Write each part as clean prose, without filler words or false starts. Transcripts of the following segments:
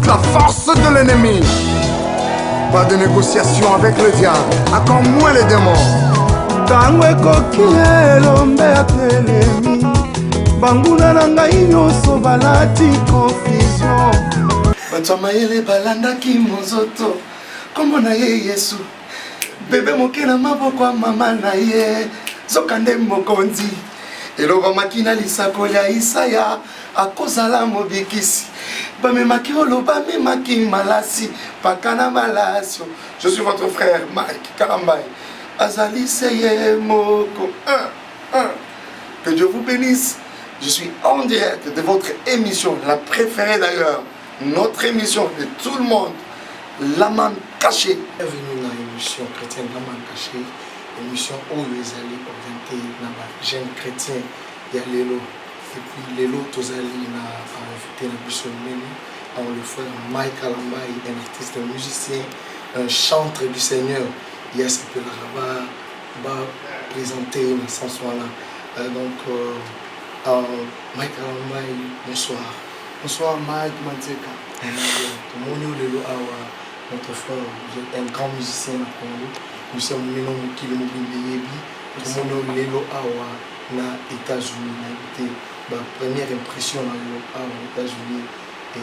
la force de l'ennemi. Pas de négociation avec le diable, encore moins les démons. Tango ekoki elombe atelemi banguna na ngai nyonso balati confusion. Bato ya mayele balandaki monzoto kombo na ye Yesu. Bebe moke na maboko ya mama na ye zoka nde mokonzi. Elobamaki na lisakoli ya Isaya akozala mobikisi. Bamemaki olo bamemaki malasi pakana malasi. Je suis votre frère Mike Kalambay. Azali Seye Moko. Que Dieu vous bénisse. Je suis en direct de votre émission, la préférée d'ailleurs, notre émission de tout le monde, La Manne Cachée. Bienvenue dans l'émission chrétienne La Manne Cachée, émission où les alliés orientés dans les jeunes chrétiens, il y a Lélo. Et puis Lélo, tous les alliés ont invité la mission menu, le frère Mike Kalambay, un artiste, un musicien, un chanteur du Seigneur. Il y a ce que va présenter dans ce sens-là. Mike Kalambay, bonsoir. Bonsoir Mike Manzeka. Notre frère, un grand musicien à Congo. Nous sommes maintenant au Kilo Mobimbe. Nous sommes aux États-Unis. La première impression aux États-Unis et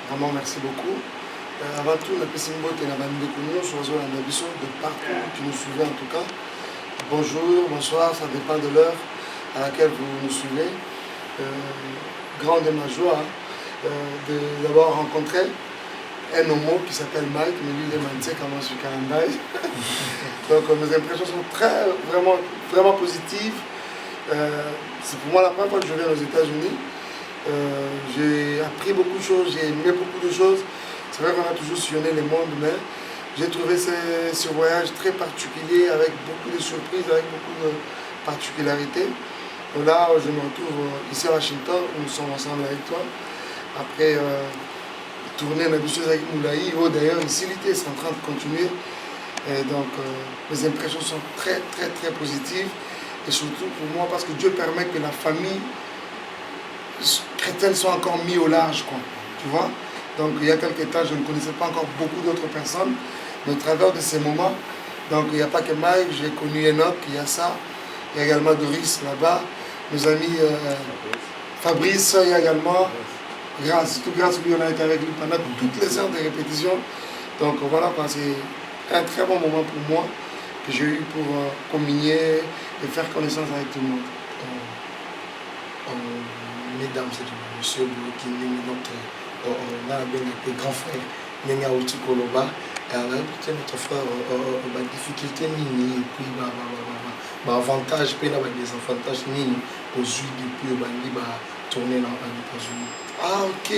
vraiment merci beaucoup. Avant tout, la Pessimbo et la Bande de Kounion sont de partout qui nous suivez en tout cas. Bonjour, bonsoir, ça dépend de l'heure à laquelle vous nous suivez. Grande est ma joie d'avoir rencontré un homo qui s'appelle Mike, mais lui il est Manzé comme moi je suis Kalambay. Donc mes impressions sont vraiment positives. C'est pour moi la première fois que je viens aux États-Unis. J'ai appris beaucoup de choses, j'ai aimé beaucoup de choses. C'est vrai qu'on a toujours sillonné le monde, mais j'ai trouvé ce voyage très particulier, avec beaucoup de surprises, avec beaucoup de particularités. Et là, je me retrouve ici à Washington, où nous sommes ensemble avec toi. Après tourner la bûcheuse avec Moulaï, d'ailleurs, ici, l'été est en train de continuer. Et donc, mes impressions sont très positives. Et surtout pour moi, parce que Dieu permet que la famille chrétienne soit encore mise au large, quoi. Tu vois? Donc il y a quelques temps, je ne connaissais pas encore beaucoup d'autres personnes, mais au travers de ces moments, donc il n'y a pas que Mike, j'ai connu Enoch, il y a ça, il y a également Doris là-bas, nos amis Fabrice, il y a également, grâce à lui, on a été avec lui pendant toutes les heures de répétition. Donc voilà, c'est un très bon moment pour moi, que j'ai eu pour communier et faire connaissance avec tout le monde. Mesdames et messieurs, on a un grand frère, Nenga Outikoloba, et on a écouté notre frère, la difficulté, et puis avantage, puis des avantages, aux yeux depuis tourner dans les États-Unis. Ah, ok.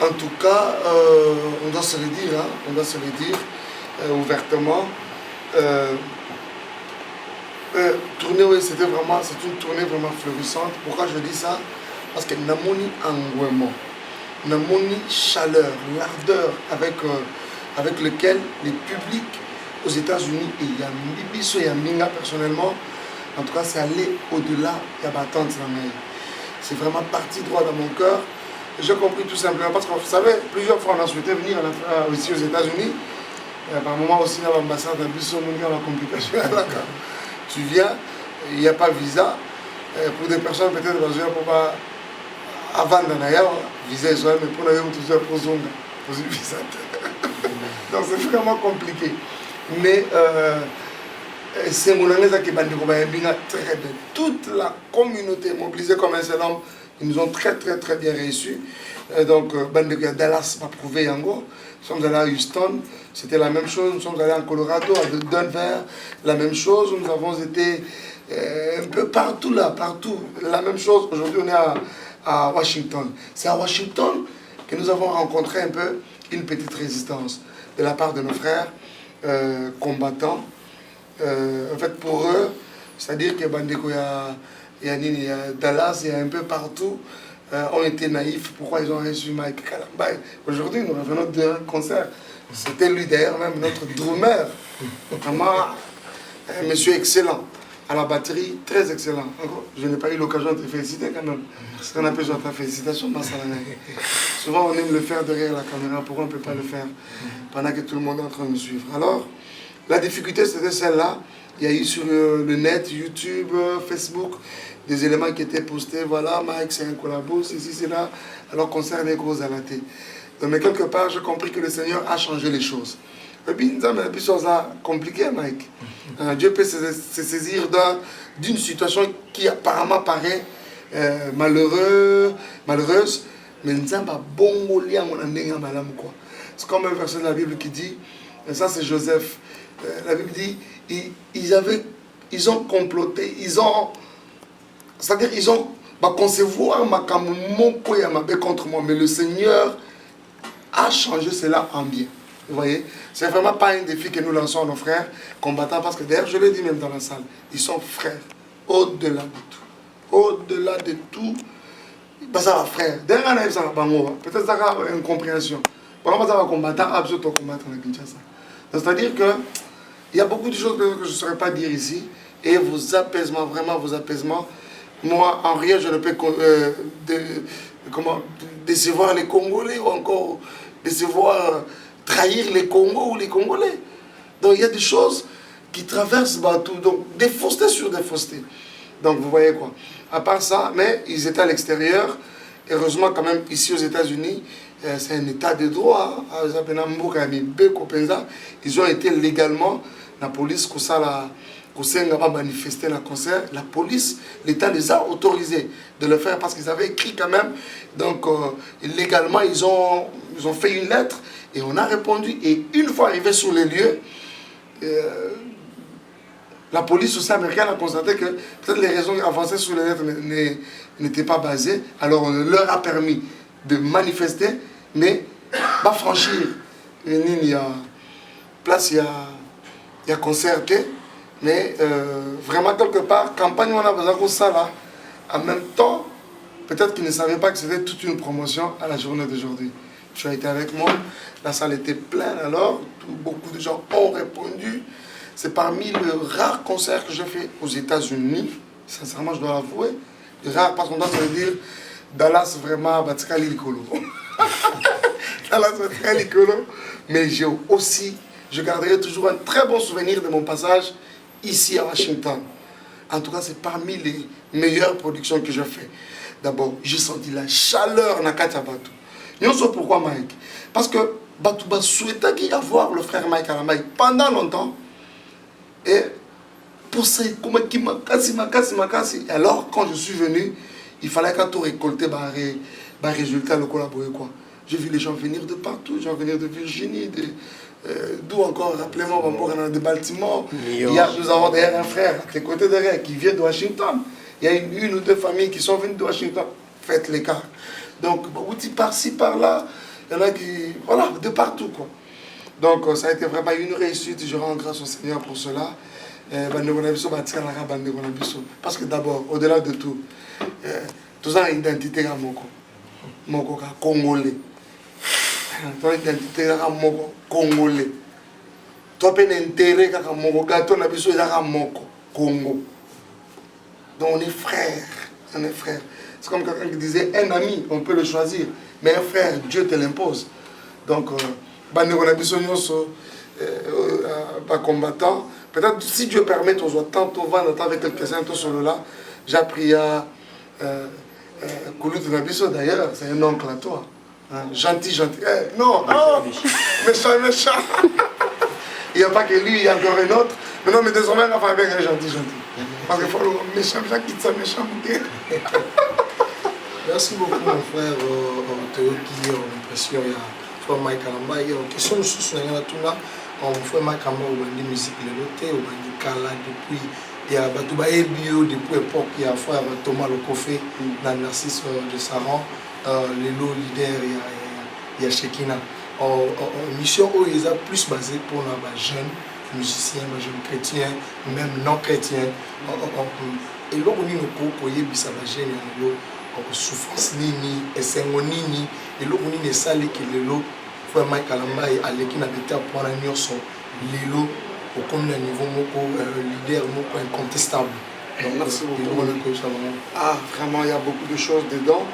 En tout cas, on doit se le dire, ouvertement. Tourner, oui, c'est une tournée vraiment florissante. Pourquoi je dis ça? Parce que Namoni Angouement. Namoni chaleur, l'ardeur avec lequel les publics aux États-Unis et Yambibiso et Yaminga personnellement, en tout cas c'est allé au-delà de la tante. C'est vraiment parti droit dans mon cœur. J'ai compris tout simplement parce que vous savez, plusieurs fois on a souhaité venir ici aux États-Unis. Par moment aussi dans l'ambassade d'Abisso, il y a la complication. Tu viens, il n'y a pas de visa. Pour des personnes peut-être pour pas avant d'ailleurs, visa Israël, mais pour l'ailleurs, toujours pour zone, pour une visa. Donc c'est vraiment compliqué. Mais c'est mon ami qui m'a dit très bien. Toute la communauté mobilisée comme un seul homme, ils nous ont très bien reçus. Donc, Dallas m'a prouvé Yango. Nous sommes allés à Houston, c'était la même chose. Nous sommes allés en Colorado, à Denver, la même chose. Nous avons été un peu partout là, partout. La même chose. Aujourd'hui, on est à Washington. C'est à Washington que nous avons rencontré un peu une petite résistance de la part de nos frères combattants. En fait, pour eux, c'est-à-dire que Bandeko, il y a Dallas, il y a un peu partout, ont été naïfs. Pourquoi ils ont reçu Mike Kalambay? Aujourd'hui, nous revenons d'un concert. C'était lui d'ailleurs même notre drummer. Vraiment, un monsieur excellent. À la batterie, très excellent. Encore, je n'ai pas eu l'occasion de te féliciter quand même. On a besoin de ta félicitation, Massalana. Souvent, on aime le faire derrière la caméra. Pourquoi on ne peut pas le faire pendant que tout le monde est en train de nous suivre? Alors, la difficulté, c'était celle-là. Il y a eu sur le net, YouTube, Facebook, des éléments qui étaient postés. Voilà, Mike, c'est un collabo, ceci, c'est là. Alors, concert les gros à la tête. Mais quelque part, j'ai compris que le Seigneur a changé les choses. Et puis, nous avons des choses compliquées, Mike. Dieu peut se saisir d'une situation qui apparemment paraît malheureuse, mais nous avons bon lien. C'est comme un verset de la Bible qui dit, et ça c'est Joseph, la Bible dit, ils ont comploté, c'est-à-dire ils ont concevoir ma contre moi, mais le Seigneur a changé cela en bien. Vous voyez, c'est vraiment pas un défi que nous lançons à nos frères combattants, parce que d'ailleurs, je le dis même dans la salle, ils sont frères, au-delà de tout. Au-delà de tout, ça va frère. D'ailleurs, peut-être ça va une compréhension. Pourquoi ça va combattre, absolument combattre en Kinshasa. C'est-à-dire qu'il y a beaucoup de choses que je ne saurais pas dire ici, et vos apaisements, vraiment vos apaisements, moi, en rien, je ne peux décevoir les Congolais ou encore décevoir, trahir les Congos ou les Congolais. Donc il y a des choses qui traversent tout, donc des faussetés sur des faussetés. Donc vous voyez quoi. À part ça, mais ils étaient à l'extérieur. Heureusement quand même ici aux États-Unis, c'est un état de droit. Ils ont été légalement, la police va manifester le concert. La police, l'État les a autorisés de le faire parce qu'ils avaient écrit quand même. Donc légalement, ils ont fait une lettre et on a répondu. Et une fois arrivé sur les lieux, la police aussi américaine a constaté que peut-être les raisons avancées sur les lettres n'étaient pas basées. Alors on leur a permis de manifester, mais pas franchir. Il y a place, il y a concerté. Mais vraiment, quelque part, campagne, on a besoin de ça là. En même temps, peut-être qu'ils ne savaient pas que c'était toute une promotion à la journée d'aujourd'hui. Tu as été avec moi, la salle était pleine alors, beaucoup de gens ont répondu. C'est parmi les rares concerts que j'ai fait aux États-Unis, sincèrement, je dois l'avouer. Rare, parce qu'on doit se dire, Dallas, vraiment, Batikali Likolo. Dallas, Batikali Likolo. Mais je garderai toujours un très bon souvenir de mon passage ici à Washington. En tout cas, c'est parmi les meilleures productions que j'ai fait. D'abord, j'ai senti la chaleur dans Katia Batou. Nous savons pourquoi Mike. Parce que Batouba souhaitait avoir le frère Mike Alamai pendant longtemps. Et pour ça, alors, quand je suis venu, il fallait qu'à tout récolter les résultats, le collaborer quoi. J'ai vu les gens venir de partout, les gens venir de Virginie, d'où encore, rappelez-moi, de Baltimore. Nous avons d'ailleurs un frère à tes côtés derrière qui vient de Washington. Il y a une ou deux familles qui sont venues de Washington. Faites l'écart. Donc, par-ci, par-là, il y en a qui, voilà, de partout quoi. Donc, ça a été vraiment une réussite. Je rends grâce au Seigneur pour cela. Parce que d'abord, au-delà de tout, tout ça a une identité à Moko congolais. Ton identité à Moko congolais. Toi, tu as un intérêt à Moko, tu as besoin de Moko Congo. Donc, on est frères. On est frères. C'est comme quelqu'un qui disait, un ami, on peut le choisir. Mais un frère, Dieu te l'impose. Donc, combattant. Peut-être si Dieu permet, on va tantôt avec quelques-uns sur là. J'ai appris à Koulut Nabiso d'ailleurs, c'est un oncle à toi. Hein? Gentil. Non, méchant. Il n'y a pas que lui, il y a encore un autre. Mais non, mais désormais, on va faire avec un gentil. Parce qu'il faut le méchant quitte ça, méchant. Merci beaucoup, mon frère Théo, qui a l'impression. Mike Alamba, il y a une question de sous on fait Mike Alamba au bandi musique le noté au bandi Kala depuis il y a Batouba Ebio depuis l'époque il y a frère Thomas Lokofé dans Narcisse de Saran les lots leaders il y a Shekina en mission où ils sont plus basés pour les jeunes musiciens, les jeunes chrétiens, même non chrétiens et là on est au courrier bisa la jeune souffrance nini esengo nini et là on est salé que le lot frère Mike Alamba et Aleki na beta pour la nyonso lelo au niveau leader incontestable. Donc, merci beaucoup. Ah, vraiment, il y a beaucoup de choses dedans.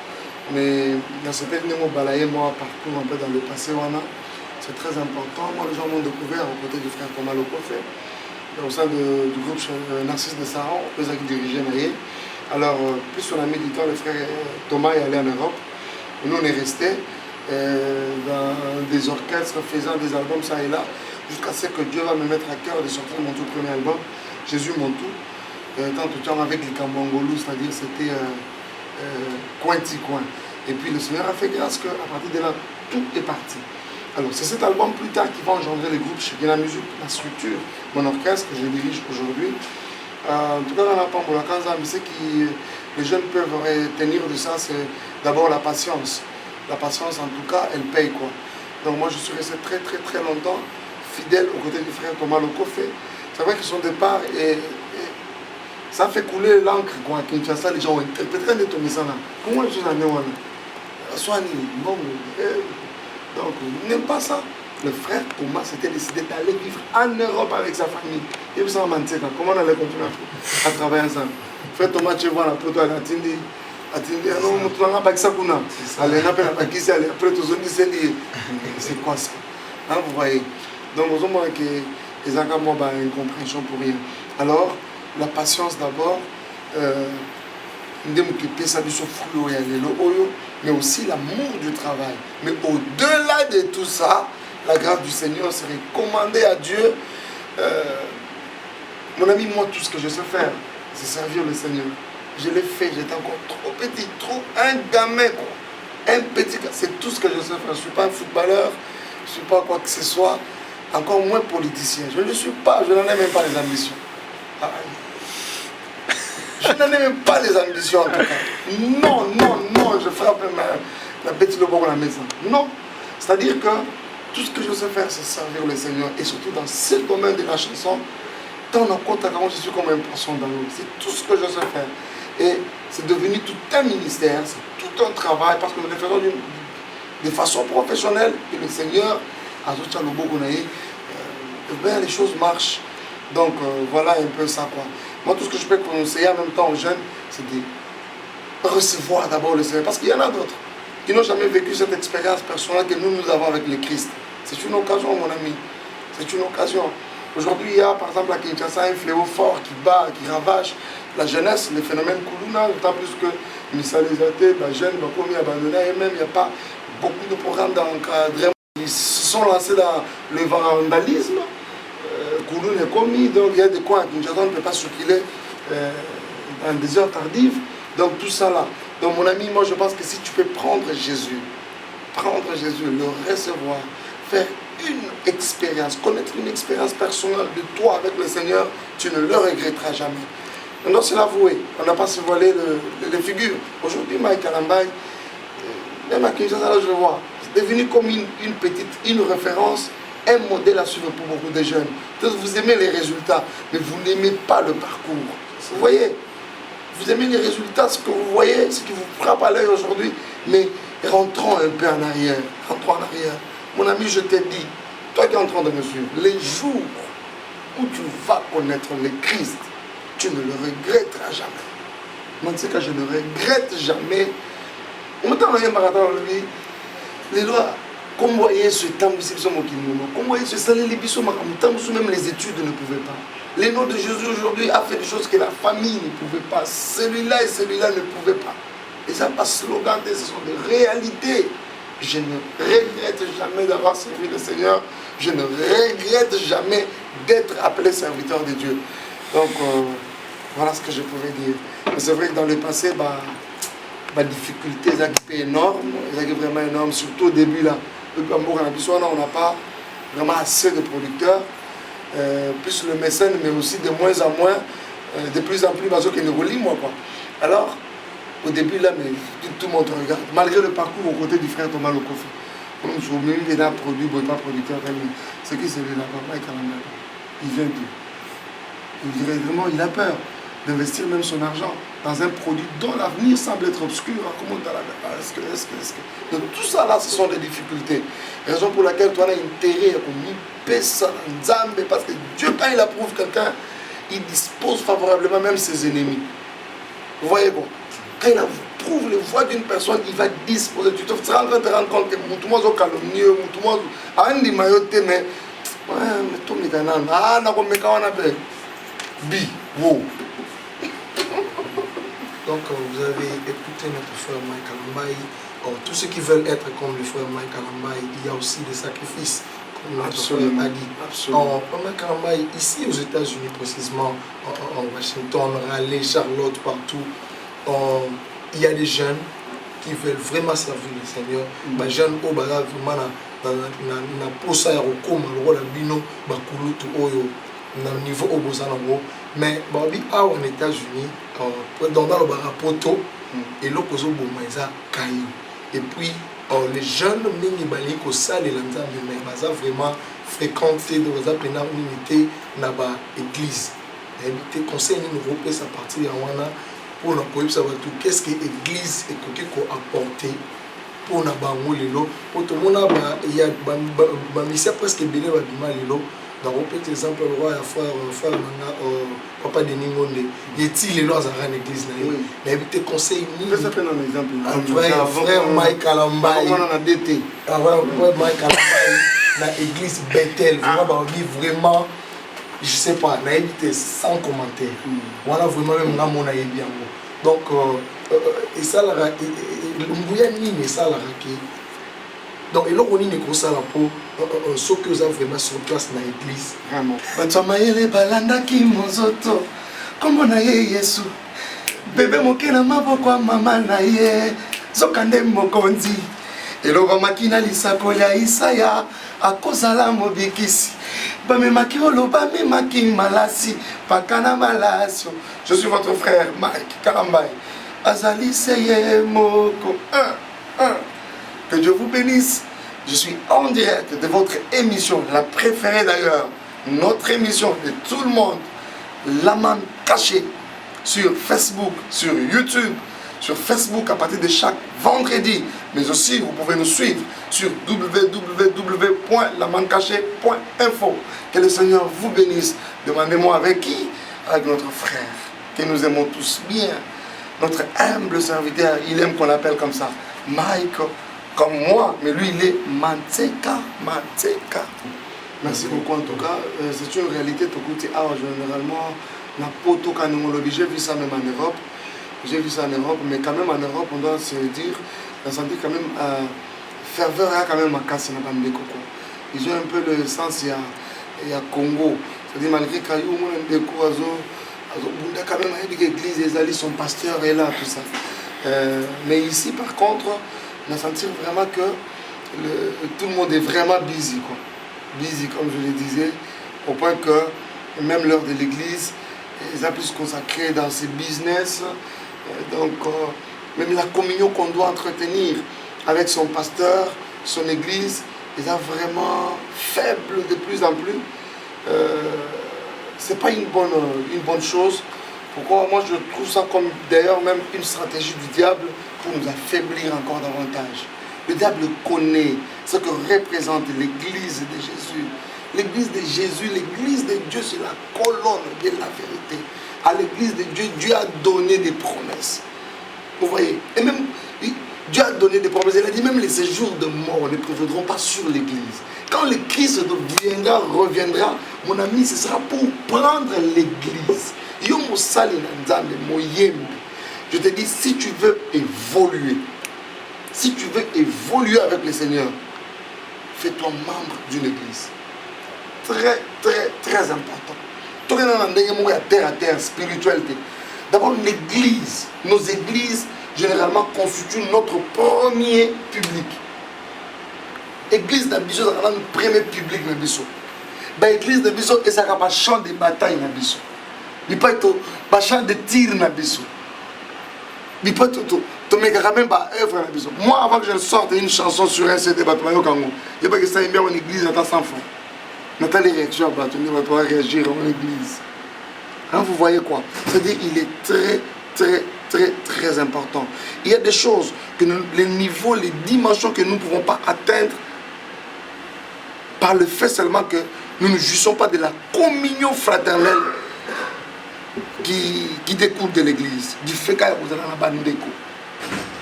Mais dans ce pays, nous balayé moi partout un peu dans le passé, c'est très important. Moi, les gens m'ont découvert aux côtés du frère Thomas Lokofé, au sein du groupe Narcisse de Saran, on peut diriger Naïe. Alors, plus on a mis du temps, le frère Thomas est allé en Europe. Et nous, on est restés dans des orchestres, faisant des albums ça et là, jusqu'à ce que Dieu va me mettre à cœur de sortir mon tout premier album, Jésus mon tout. Tant tout temps avec les Kambangolou, c'est-à-dire c'était coin-ti-coin. Et puis le Seigneur a fait grâce qu'à partir de là, tout est parti. Alors c'est cet album plus tard qui va engendrer les groupes chez la musique, la structure, mon orchestre que je dirige aujourd'hui. En tout cas, dans la Pambola-Kanza, mais ce que les jeunes peuvent retenir de ça, c'est d'abord la patience. La patience, en tout cas, elle paye quoi. Donc moi, je suis resté très très très longtemps fidèle aux côtés du frère Thomas Lokofé. C'est vrai que son départ ça fait couler l'encre quoi. Kinshasa, les gens ont interprété un étonné ça là. Comment les choses en est Soigné, non. Donc, n'aime pas ça. Le frère Thomas s'était décidé d'aller vivre en Europe avec sa famille. Et vous savez, comment on allait continuer à travailler ensemble. Frère Thomas, tu vois la poto, elle a attendu. C'est quoi ça? Hein, vous voyez. Donc, vous voyez que les enfants ont une compréhension pour rien. Alors, la patience d'abord, mais aussi l'amour du travail. Mais au-delà de tout ça, la grâce du Seigneur serait commandée à Dieu. Mon ami, moi, tout ce que je sais faire, c'est servir le Seigneur. Je l'ai fait, j'étais encore trop petit, trop un gamin, quoi. Un petit gars, c'est tout ce que je sais faire. Je ne suis pas un footballeur, je ne suis pas quoi que ce soit, encore moins politicien. Je ne suis pas, je n'en ai même pas les ambitions. Ah, je n'en ai même pas les ambitions en tout cas. Non, non, non, je frappe la bête le bord de la maison. Non. C'est-à-dire que tout ce que je sais faire, c'est servir le Seigneur. Et surtout dans ce domaine de la chanson, tant en compte à je suis comme un poisson dans l'eau. C'est tout ce que je sais faire. Et c'est devenu tout un ministère, c'est tout un travail, parce que nous le faisons de façon professionnelle. Et le Seigneur, à les choses marchent. Donc voilà un peu ça quoi. Moi tout ce que je peux conseiller en même temps aux jeunes, c'est de recevoir d'abord le Seigneur. Parce qu'il y en a d'autres qui n'ont jamais vécu cette expérience personnelle que nous avons avec le Christ. C'est une occasion mon ami. C'est une occasion. Aujourd'hui il y a par exemple à Kinshasa un fléau fort qui bat, qui ravage la jeunesse, le phénomène Koulouna, d'autant plus que les jeunes ont abandonné et même il n'y a pas beaucoup de programmes d'encadrement. Ils se sont lancés dans le vandalisme. Kouloun est commis, donc il y a des coins à Kinshasa, on ne peut pas circuler dans des heures tardives. Donc tout ça là. Donc mon ami, moi je pense que si tu peux prendre Jésus, le recevoir, faire une expérience, connaître une expérience personnelle de toi avec le Seigneur, tu ne le regretteras jamais. Donc c'est l'avouer, on n'a pas se voiler les figures. Aujourd'hui, Mike Alambaye, même à Kinshasa, là je le vois, c'est devenu comme une référence, un modèle à suivre pour beaucoup de jeunes. Peut-être vous aimez les résultats, mais vous n'aimez pas le parcours. Vous voyez, vous aimez les résultats, ce que vous voyez, ce qui vous frappe à l'œil aujourd'hui, mais rentrons un peu en arrière. Rentrons en arrière. Mon ami, je t'ai dit, toi qui es en train de me suivre, les jours où tu vas connaître le Christ, tu ne le regretteras jamais. Moi, tu sais que je ne regrette jamais. On m'a dit, les lois, comme vous voyez ce temps, comme vous voyez ce salaire, même les études ne pouvaient pas. Le nom de Jésus aujourd'hui a fait des choses que la famille ne pouvait pas. Celui-là et celui-là ne pouvaient pas. Et ça pas slogan, ce sont des réalités. Je ne regrette jamais d'avoir servi le Seigneur. Je ne regrette jamais d'être appelé serviteur de Dieu. Donc, voilà ce que je pouvais dire. Mais c'est vrai que dans le passé, ma difficulté est énorme. Elle est vraiment énorme, surtout au début là. On n'a pas vraiment assez de producteurs. Plus le mécène, mais aussi de moins en moins, de plus en plus, parce qu'il ne relie moi quoi. Alors, au début là, mais tout le monde regarde, malgré le parcours aux côtés du frère Thomas Lokofé. Il est là, produit, pas producteur, c'est qui c'est lui là-bas, il vient plus. Il dirait vraiment, il a peur d'investir même son argent. dans un produit dont l'avenir semble être obscur. Comment est-ce que... Donc tout ça là, ce sont des difficultés. Raison pour laquelle toi, tu as intérêt à payer ça parce que Dieu, quand il approuve quelqu'un, il dispose favorablement même ses ennemis. Vous voyez quoi? Quand il approuve les voix d'une personne, il va disposer. Tu te rends compte que tout le monde est calomnieux, tout le monde a un mailloté, mais tout le monde a un bi, wow. Donc vous avez écouté notre frère Mike Alambaye. Tous ceux qui veulent être comme le frère Mike Alambaye, il y a aussi des sacrifices, comme notre frère a dit. Absolument. Mike Alambaye, ici aux États-Unis précisément, en Washington, Raleigh, Charlotte, partout, il y a des jeunes qui veulent vraiment servir le Seigneur. Les jeunes qui vraiment na posa ya kokoma lokola bino bakulutu oyo na niveau au bozanango mais babi a aux États-Unis dans le barapoto et l'opposé boma eza kayo et puis les jeunes mingi bali ko sale la nzambe mais baza vraiment fréquenter dans les appels unité na ba église et conseil ni nous repose à partir de wana pour na koyeba savoir tout qu'est-ce que église et ko apporter pour na bango lelo pour tout mona ba il y a ba misa presque belé ba bima lelo dans petit exemple le roi frère nanga papa de Ningonde yeti lelo azara na église na ye mais éviter conseil ni je peux donner un exemple frère Mike Alambaye on a DT avant Mike Alambaye na église Bethel vraiment je sais pas na éviter sans commentaire voilà vraiment même na mona yebi yango donc et ça la nguya nini ça la qui donc il on est comme ça là pour ce que vous avez vraiment sur place dans l'église vraiment batamaele balanda ki mozoto kombo na ye Yesu bébé mokela maboko mama na ye zokande mokonzi eloko makina lisako ya Isaya akozala mobikisi bamemaki oloba memaki malasi pakana malasio. Je suis votre frère Mike Alambaye azali seye moko que Dieu vous bénisse. Je suis en direct de votre émission, la préférée d'ailleurs, notre émission de tout le monde, La Manne Cachée, sur Facebook, sur YouTube, sur Facebook à partir de chaque vendredi. Mais aussi, vous pouvez nous suivre sur www.lamannecaché.info. Que le Seigneur vous bénisse. Demandez-moi avec qui? Avec notre frère, que nous aimons tous bien. Notre humble serviteur, il aime qu'on l'appelle comme ça, Mike, comme moi, mais lui il est Manteka. Merci beaucoup en tout cas. C'est une réalité, tout côté. Généralement, la poto canongologie, j'ai vu ça même en Europe. J'ai vu ça en Europe, mais quand même en Europe, on doit se dire, on sentit quand même ferveur, quand même ma casse n'a pas de coco. Ils ont un peu le sens, il y a Congo. C'est-à-dire malgré qu'il y a des cours, quand même, il y a des églises, les alliés, son pasteur est là, tout ça. Mais ici, par contre, on a senti vraiment que tout le monde est vraiment busy, quoi. Busy, comme je le disais, au point que même l'heure de l'église, ils ont pu se consacrer dans ces business. Donc, même la communion qu'on doit entretenir avec son pasteur, son église, ils sont vraiment faibles de plus en plus. C'est pas une bonne chose. Pourquoi? Moi, je trouve ça comme d'ailleurs même une stratégie du diable pour nous affaiblir encore davantage. Le diable connaît ce que représente l'église de Jésus. L'église de Jésus, l'église de Dieu, c'est la colonne de la vérité. À l'église de Dieu, Dieu a donné des promesses. Vous voyez? Et même, Dieu a donné des promesses. Il a dit même les séjours de mort ne prévaudront pas sur l'église. Quand le Christ reviendra, mon ami, ce sera pour prendre l'église. Je te dis, si tu veux évoluer, avec le Seigneur, fais-toi membre d'une église. Très, très, très important. Terre à terre, spiritualité. D'abord, l'église, nos églises, généralement, constituent notre premier public. L'église d'Abisso, c'est le premier public d'Abisso. L'église d'Abisso, c'est un champ de bataille d'Abisso. Il peut être un champ de tir d'Abisso. Il peut être moi, avant que je sorte une chanson sur un CD, il n'y a pas que ça ait bien en église, il y a 100 francs. Il y a les réactions, il va réagir en église. Hein, vous voyez quoi? C'est-à-dire qu'il est très, très très très important. Il y a des choses, les niveaux, les dimensions que nous ne pouvons pas atteindre par le fait seulement que nous ne jouissons pas de la communion fraternelle qui découle de l'église. Du fait que vous avez un bandeko.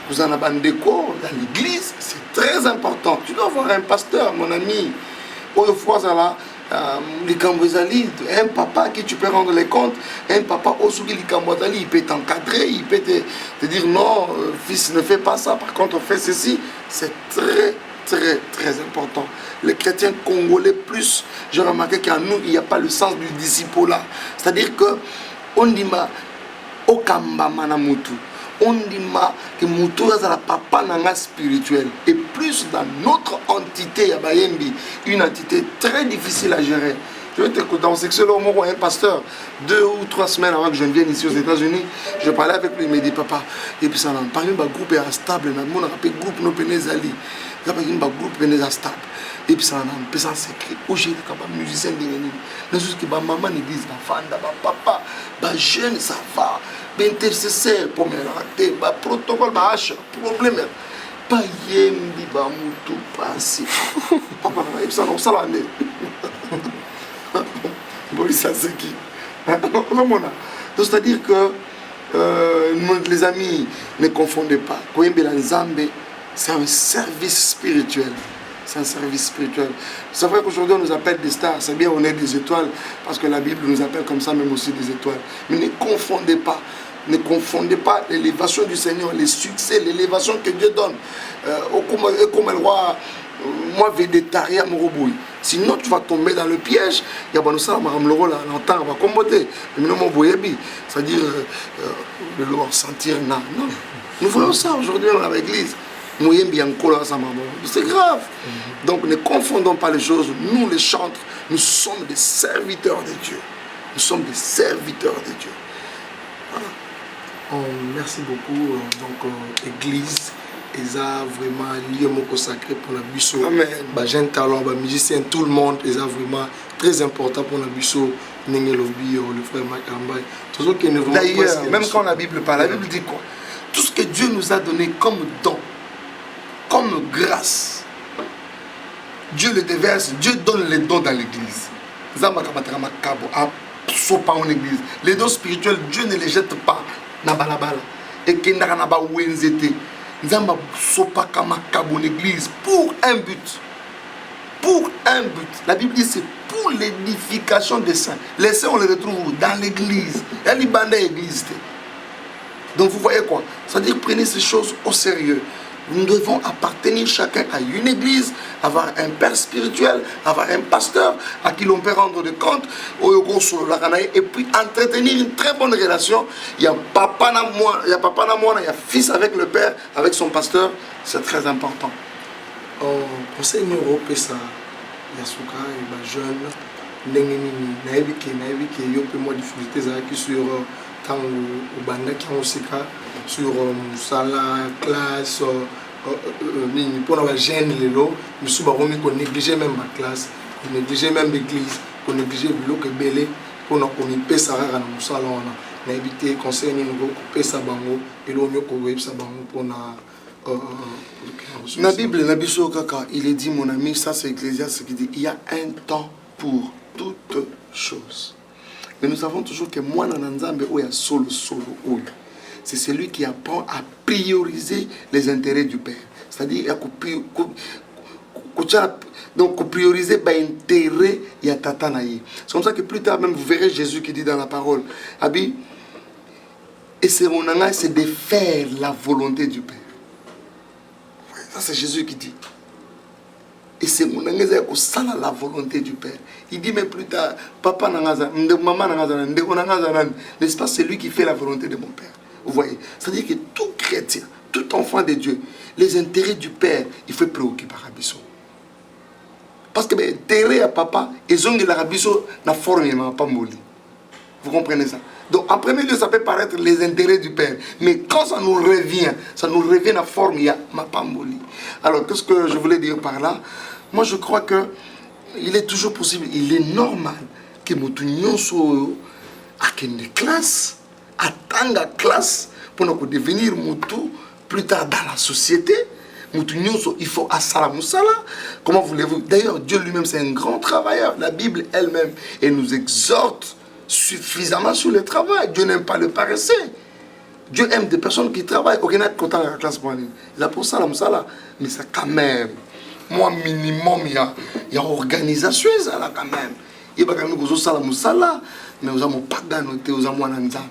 Vous en avez un bandeko dans l'église, c'est très important. Tu dois avoir un pasteur, mon ami. Autrefois, là, un papa qui tu peux rendre les comptes, un papa il peut t'encadrer, il peut te dire non, fils, ne fais pas ça, par contre, fais ceci. C'est très, très, très important. Les chrétiens congolais, plus, j'ai remarqué qu'en nous, il n'y a pas le sens du disciple-là. C'est-à-dire que, on dit, Okamba Manamutu. On dit que Moutou est la papa nanga spirituel. Et plus dans notre entité, une entité très difficile à gérer. Je vais t'écouter dans ce sexuel, un pasteur, 2 ou 3 semaines avant que je vienne ici aux États-Unis, je parlais avec lui, il m'a dit papa, et puis ça n'a pas eu un groupe instable, on a appelé groupe no penezali, il a pas un groupe pénézastable. Et puis ça a un secret. Aujourd'hui, les musiciens de venir. Les choses que ma maman église, ma femme, ma papa, ma jeune, ça va. Ma intercesseur, pour me rater, ma protocole, ma hache, problème. Pas yembi, ma moutou, passé. Papa, et puis ça n'a pas l'année. Bon, ça c'est qui? Donc c'est-à-dire que les amis, ne confondez pas. Koyembe la Nzambe, c'est un service spirituel. C'est un service spirituel. C'est vrai qu'aujourd'hui on nous appelle des stars, c'est bien, on est des étoiles, parce que la Bible nous appelle comme ça, même aussi des étoiles. Mais ne confondez pas l'élévation du Seigneur, les succès, l'élévation que Dieu donne. Comme le roi, moi, végétarien, mon robot. Sinon, tu vas tomber dans le piège. Il y a ça, le rôle, l'entendre, va combattre. C'est-à-dire, le Lord sentir, non. Nous voyons ça aujourd'hui dans l'église. C'est grave. Donc ne confondons pas les choses. Nous les chantres, nous sommes des serviteurs de Dieu. Nous sommes des serviteurs de Dieu. Voilà. Merci beaucoup. Donc église, ils ont vraiment lié mon consacré pour la bisso. Amen. Jeune talent, musicien, tout le monde, ils ont vraiment très important pour la bisso. Nengelobi, le frère Makambay. D'ailleurs, même quand la Bible parle, la Bible dit quoi? Tout ce que Dieu nous a donné comme don, comme grâce, Dieu le déverse, Dieu donne les dons dans l'église. Les dons spirituels, Dieu ne les jette pas dans balabala. Et qu'il n'a pas wenzete. Nzamba sopa kama kabo l'église pour un but. Pour un but. La Bible dit c'est pour l'édification des saints. Les saints on les retrouve dans l'église. Il y a l'ibanda église. Donc vous voyez quoi? C'est-à-dire prenez ces choses au sérieux. Nous devons appartenir chacun à une église, avoir un père spirituel, avoir un pasteur à qui l'on peut rendre de compte, et puis entretenir une très bonne relation. Il y a papa na moi, il y a fils avec le père, avec son pasteur, c'est très important. Conseil européen, il y a souka, il y a jeune, naïbi qui yo peu moins difficultés sur tant au banda qui ont aussi sur sala classe pour la gêne les lots nous sommes qu'on négligeait même ma classe qu'on négligeait même l'église qu'on négligeait le que belé pour nous qu'on ça à nous salon on a évité conseil nous couper ça bango et l'on mieux ça bango pour na la Bible na biso kaka il est dit mon ami ça c'est Ecclésiaste qui dit il y a un temps pour toutes choses. Mais nous savons toujours que moi, c'est celui qui apprend à prioriser les intérêts du Père. C'est-à-dire donc prioriser l'intérêt de Tatanaï. C'est comme ça que plus tard, même vous verrez Jésus qui dit dans la parole, Abi, et c'est mon anga, c'est de faire la volonté du Père. Ça c'est Jésus qui dit. Et c'est mon angéza qui la volonté du Père. Il dit même plus tard, papa nangaza, maman nangaza, ndeko nangaza, n'est-ce pas, c'est lui qui fait la volonté de mon Père. Vous voyez, c'est-à-dire que tout chrétien, tout enfant de Dieu, les intérêts du Père, il faut préoccuper Rabiso. Parce que les intérêts à papa, ils ont de la Rabiso na forme pas molli. Vous comprenez ça? Donc en premier lieu, ça peut paraître les intérêts du Père. Mais quand ça nous revient à forme, il y a ma pamboli. Alors qu'est-ce que je voulais dire par là? Moi je crois que il est toujours possible, il est normal que nous tenions à une classe, à tanga classe, pour nous devenir Moutou plus tard dans la société. Moutou Nyonso, il faut Asala Moussala. Comment voulez-vous? D'ailleurs, Dieu lui-même, c'est un grand travailleur. La Bible elle-même, elle nous exhorte suffisamment sur le travail. Dieu n'aime pas le paresseux. Dieu aime des personnes qui travaillent. Ok, n'a content de la classe pour aller. Il a pour ça la Moussala. Mais ça, quand même, moi, minimum, il y a organisation, ça là, quand même. Il y a la Moussala, mais nous avons pas gagnoté, nous avons un ensemble.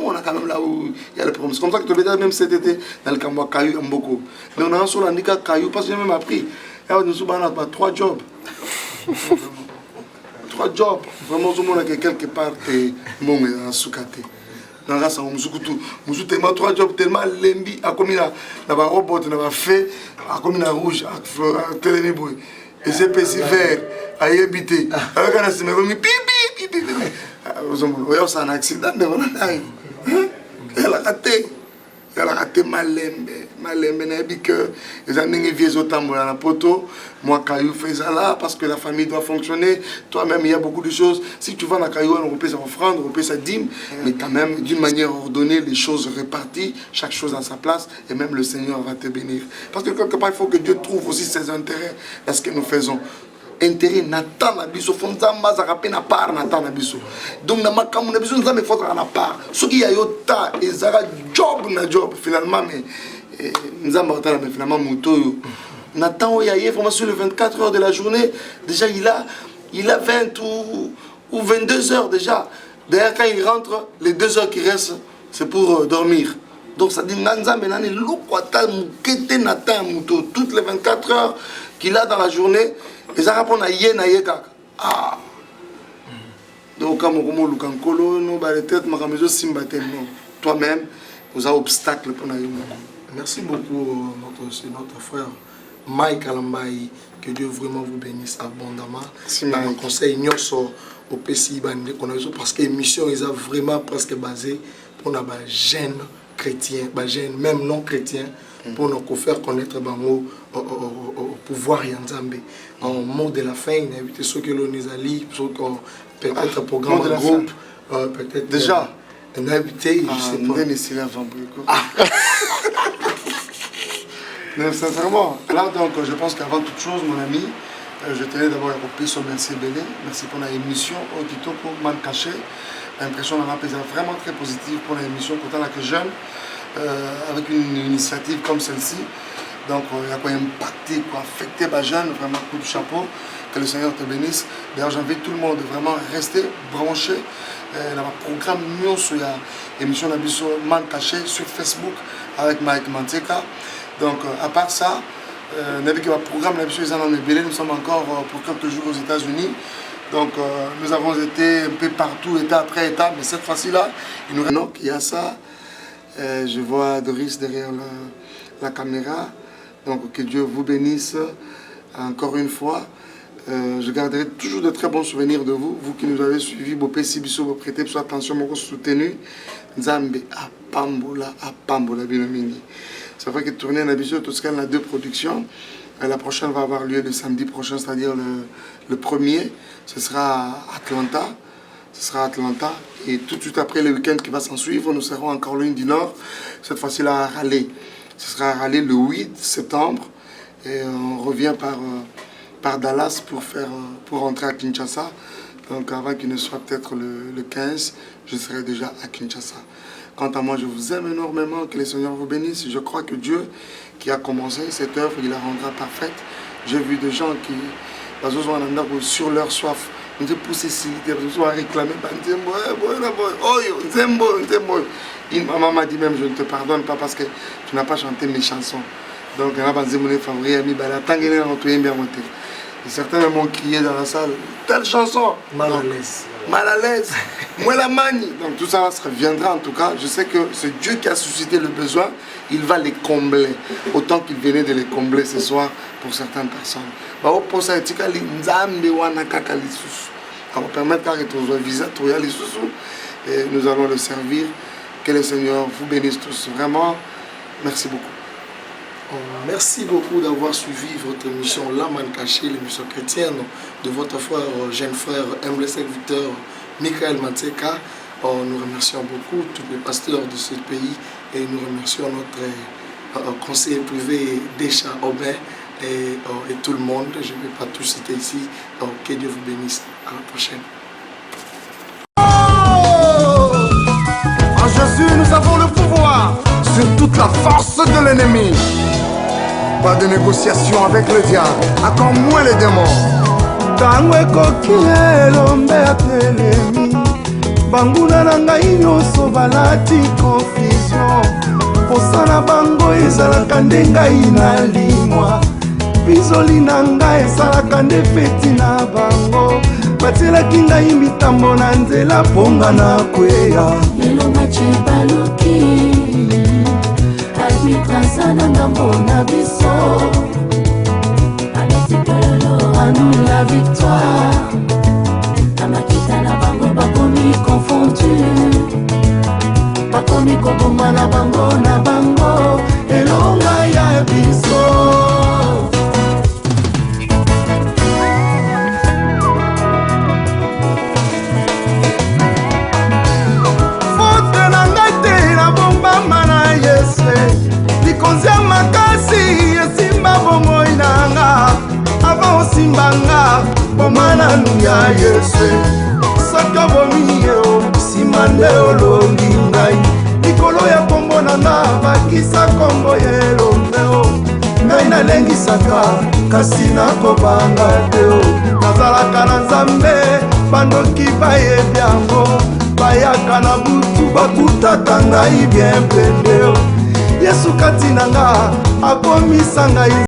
On a quand même là où il y a le problème. C'est comme ça que tu veux même cet été, dans le Cambois, Caillou, beaucoup. Mais on a un seul handicap Caillou, parce que j'ai même appris. Nous avons 3 jobs. 3 jobs. Vraiment, tout le monde a quelque part, mon en soukate. Dans la salle, nous avons tellement 3 jobs, tellement lembi, à comme il a un robot, il a fait, à comme il a rouge, à télénéboui. Et c'est petit vert, à y habiter. Avec un assistant, il a pipi. C'est un accident de elle a raté. Elle a raté Malembe. Malembe n'a dit que les années vieux autant dans la poteau. Moi, Caillou fait ça là parce que la famille doit fonctionner. Toi-même, il y a beaucoup de choses. Si tu vas dans Caillou, on repaie sa offrande, on repaie sa dîme. Mais quand même, d'une manière ordonnée, les choses réparties, chaque chose à sa place. Et même le Seigneur va te bénir. Parce que quelque part, il faut que Dieu trouve aussi ses intérêts dans ce que nous faisons. Intérêt Nathan Nabiso, Fonzamba Zarape na part Nathan Nabiso. Donc, na makamu Nabiso, nous avons fait na part. Ce qui y a yota, et Zara job na job, finalement, mais nous avons fait finalement Moutoyo. Nathan, il y a vraiment sur les 24 heures de la journée, déjà il a 20 ou 22 heures déjà. D'ailleurs, quand il rentre, les 2 heures qui restent, c'est pour dormir. Donc, ça dit Nanza, mais Nani, Lokwata, Moukete Nathan Mouto, toutes les 24 heures qu'il a dans la journée. Et ça répond à Yen à Yekak. Ah! Donc, quand on a Lukankolo, nous avons tête, ma maison Simbaten, toi-même, vous avez obstacle pour nous. Merci beaucoup, notre frère Mike Alambaï. Que Dieu vraiment vous bénisse abondamment. Dans le conseil, nous sommes au PCI parce que l'émission est vraiment presque basée pour les jeunes chrétiens, jeunes, même non chrétiens, pour nous faire connaître au pouvoir Yanzambe. En mot de la fin, il a invité ceux qui l'ont allé, peut-être un programme de groupe, peut-être. Déjà, un invité, je sais pas. Mais sincèrement, là donc je pense qu'avant toute chose, mon ami, je tenais d'abord à remercier merci Belé, merci pour l'émission au Kitoko Man Caché. L'impression d'un appel vraiment très positive pour l'émission quand on a que jeune, avec une initiative comme celle-ci. Donc il y a quoi impacter, quoi affecter les jeunes, vraiment coup de chapeau, que le Seigneur te bénisse. D'ailleurs j'invite tout le monde à vraiment rester branché dans le programme Nyon sur l'émission d'Abisso Man Caché sur Facebook avec Mike Manteka. Donc, à part ça, le programme nous sommes encore pour quelques jours aux États-Unis. Donc, nous avons été un peu partout, état après état, mais cette fois-ci-là, il nous reste. Donc, il y a ça. Je vois Doris derrière la caméra. Donc, que Dieu vous bénisse encore une fois. Je garderai toujours de très bons souvenirs de vous, vous qui nous avez suivis, vos PCBiso, vos prêtés, soit attention, vos soutenu. Nzambe à Pambola, Binomini. C'est vrai que tourner en Abidjan, tout ce qu'il y a 2 productions. La prochaine va avoir lieu le samedi prochain, c'est-à-dire le 1er. Ce sera à Atlanta. Et tout de suite après le week-end qui va s'en suivre, nous serons en Caroline du Nord. Cette fois-ci là à Raleigh. Ce sera à Raleigh le 8 septembre. Et on revient par Dallas pour rentrer à Kinshasa. Donc avant qu'il ne soit peut-être le 15, je serai déjà à Kinshasa. Quant à moi, je vous aime énormément, que le Seigneur vous bénisse. Je crois que Dieu, qui a commencé cette œuvre, il la rendra parfaite. J'ai vu des gens qui, sur leur soif, nous ont poussé ils ont réclamé, ma maman m'a dit même, je ne te pardonne pas parce que tu n'as pas chanté mes chansons. Donc, il y a des favoris, et certains m'ont crié dans la salle, telle chanson. Mal à l'aise. Mal à l'aise. Moi la manie. Donc tout ça reviendra en tout cas. Je sais que c'est Dieu qui a suscité le besoin. Il va les combler. Autant qu'il venait de les combler ce soir pour certaines personnes. On va permettre de visa et nous allons le servir. Que le Seigneur vous bénisse tous. Vraiment, merci beaucoup. Merci beaucoup d'avoir suivi votre émission La Man Caché, l'émission chrétienne de votre frère, jeune frère, humble serviteur Michael Manteka. Nous remercions beaucoup tous les pasteurs de ce pays et nous remercions notre conseiller privé Desha Aubin et tout le monde. Je ne vais pas tout citer ici. Que Dieu vous bénisse. À la prochaine. En Jésus, nous avons le pouvoir sur toute la force de l'ennemi. Pas de négociation avec le diable, encore moins les démons. Tango ekoki elombe atelemi banguna na ngai nyonso balati confusion posa na bango ezalaka nde ngai nalimwa bizoli na ngai ezalaka nde feti na bango batielaki ngai mitambo na nzela mponga na kweya lelo mache baluki arbitrasa na ngambo na biso à nous la victoire. Namakita na bango bakomi confondu, bakomi koboma na bango elonga ya biso. Fote na ngai te na bombama na Yesu likonzi ya makasi esimba bomoi na nga avant osimbanga bomananu ya Yesu soki obomi yo nsima nde olongi ngai likolo ya kombo na nga bakisa kombo ya elombe o ngai nalengisaka kasi nakobanga te o nazalaka na Nzambe bandoki bayebi yango bayaka na butu bakutaka ngai bien pende o Yesu kati na nga akomisa ngai